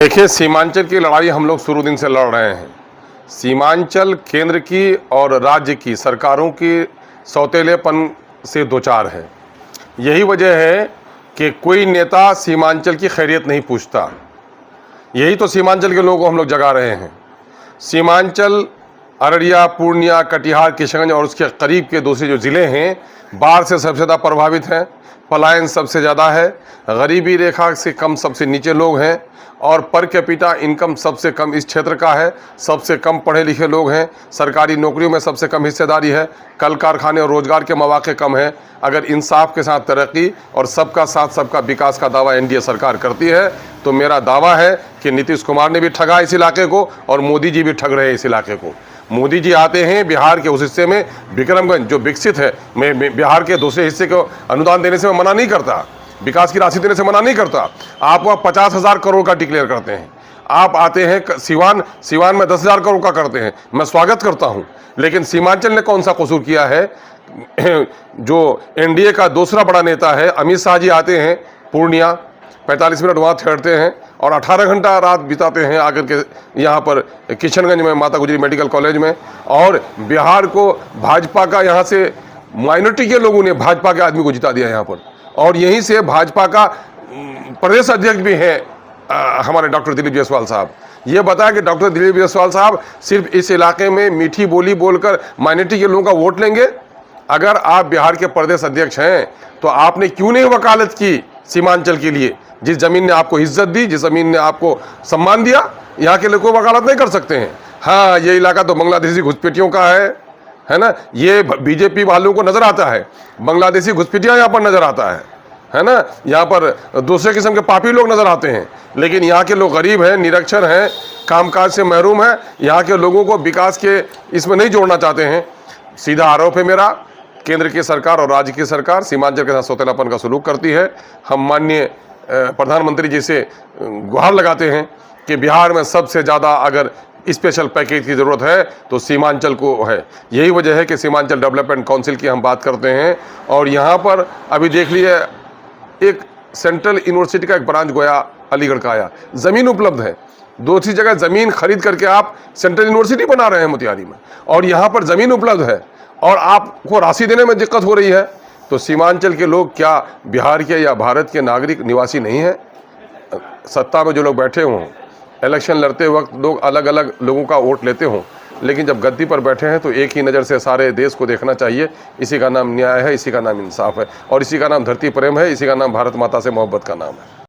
देखिए, सीमांचल की लड़ाई हम लोग शुरू दिन से लड़ रहे हैं। सीमांचल केंद्र की और राज्य की सरकारों की सौतेलेपन से दो चार है। यही वजह है कि कोई नेता सीमांचल की खैरियत नहीं पूछता। यही तो सीमांचल के लोगों को हम लोग जगा रहे हैं। सीमांचल अररिया, पूर्णिया, कटिहार, किशनगंज और उसके करीब के दूसरे जो ज़िले हैं, बाढ़ से सबसे ज़्यादा प्रभावित हैं। पलायन सबसे ज़्यादा है। गरीबी रेखा से कम सबसे नीचे लोग हैं और पर कैपिटा इनकम सबसे कम इस क्षेत्र का है। सबसे कम पढ़े लिखे लोग हैं। सरकारी नौकरियों में सबसे कम हिस्सेदारी है। कल कारखाने और रोजगार के मौके कम हैं। अगर इंसाफ के साथ तरक्की और सबका साथ सबका विकास का दावा एनडीए सरकार करती है तो मेरा दावा है कि नीतीश कुमार ने भी ठगा इस इलाके को और मोदी जी भी ठग रहे हैं इस इलाके को। मोदी जी आते हैं बिहार के उस हिस्से में, विक्रमगंज जो विकसित है, मैं बिहार के दूसरे हिस्से को अनुदान देने से मैं मना नहीं करता, विकास की राशि देने से मना नहीं करता। आप वहाँ 50,000 करोड़ का डिक्लेयर करते हैं। आप आते हैं सिवान में 10,000 करोड़ का करते हैं, मैं स्वागत करता हूँ। लेकिन सीमांचल ने कौन सा कसूर किया है? जो एनडीए का दूसरा बड़ा नेता है अमित शाह जी आते हैं पूर्णिया, 45 मिनट वहाँ ठहरते हैं और 18 घंटा रात बिताते हैं आकर के यहाँ पर किशनगंज में माता गुजरी मेडिकल कॉलेज में। और बिहार को भाजपा का, यहाँ से माइनॉरिटी के लोगों ने भाजपा के आदमी को जिता दिया यहाँ पर। और यहीं से भाजपा का प्रदेश अध्यक्ष भी है हमारे डॉक्टर दिलीप जायसवाल साहब। ये बताया कि डॉक्टर दिलीप जायसवाल साहब सिर्फ इस इलाके में मीठी बोली बोलकर माइनॉरिटी के लोगों का वोट लेंगे। अगर आप बिहार के प्रदेश अध्यक्ष हैं तो आपने क्यों नहीं वकालत की सीमांचल के लिए? जिस जमीन ने आपको इज्जत दी, जिस जमीन ने आपको सम्मान दिया, यहाँ के लोग वकालत नहीं कर सकते हैं। हाँ, ये इलाका तो बांग्लादेशी घुसपैठियों का है ना? ये बीजेपी वालों को नजर आता है, बांग्लादेशी घुसपैठियाँ यहाँ पर नजर आता है ना? यहाँ पर दूसरे किस्म के पापी लोग नजर आते हैं। लेकिन यहाँ के लोग गरीब हैं, निरक्षर हैं, कामकाज से महरूम हैं। यहाँ के लोगों को विकास के इसमें नहीं जोड़ना चाहते हैं। सीधा आरोप है मेरा, केंद्र की सरकार और राज्य की सरकार सीमांचल के साथ सौतेलापन का सलूक करती है। हम माननीय प्रधानमंत्री जी से गुहार लगाते हैं कि बिहार में सबसे ज़्यादा अगर स्पेशल पैकेज की ज़रूरत है तो सीमांचल को है। यही वजह है कि सीमांचल डेवलपमेंट काउंसिल की हम बात करते हैं। और यहाँ पर अभी देख लीजिए, एक सेंट्रल यूनिवर्सिटी का एक ब्रांच गोया अलीगढ़ का आया, ज़मीन उपलब्ध है। दूसरी जगह ज़मीन खरीद करके आप सेंट्रल यूनिवर्सिटी बना रहे हैं मोतिहारी में, और यहाँ पर ज़मीन उपलब्ध है और आपको राशि देने में दिक्कत हो रही है। तो सीमांचल के लोग क्या बिहार के या भारत के नागरिक निवासी नहीं हैं? सत्ता में जो लोग बैठे हों, इलेक्शन लड़ते वक्त लोग अलग अलग लोगों का वोट लेते हों, लेकिन जब गद्दी पर बैठे हैं तो एक ही नज़र से सारे देश को देखना चाहिए। इसी का नाम न्याय है, इसी का नाम इंसाफ है और इसी का नाम धरती प्रेम है, इसी का नाम भारत माता से मोहब्बत का नाम है।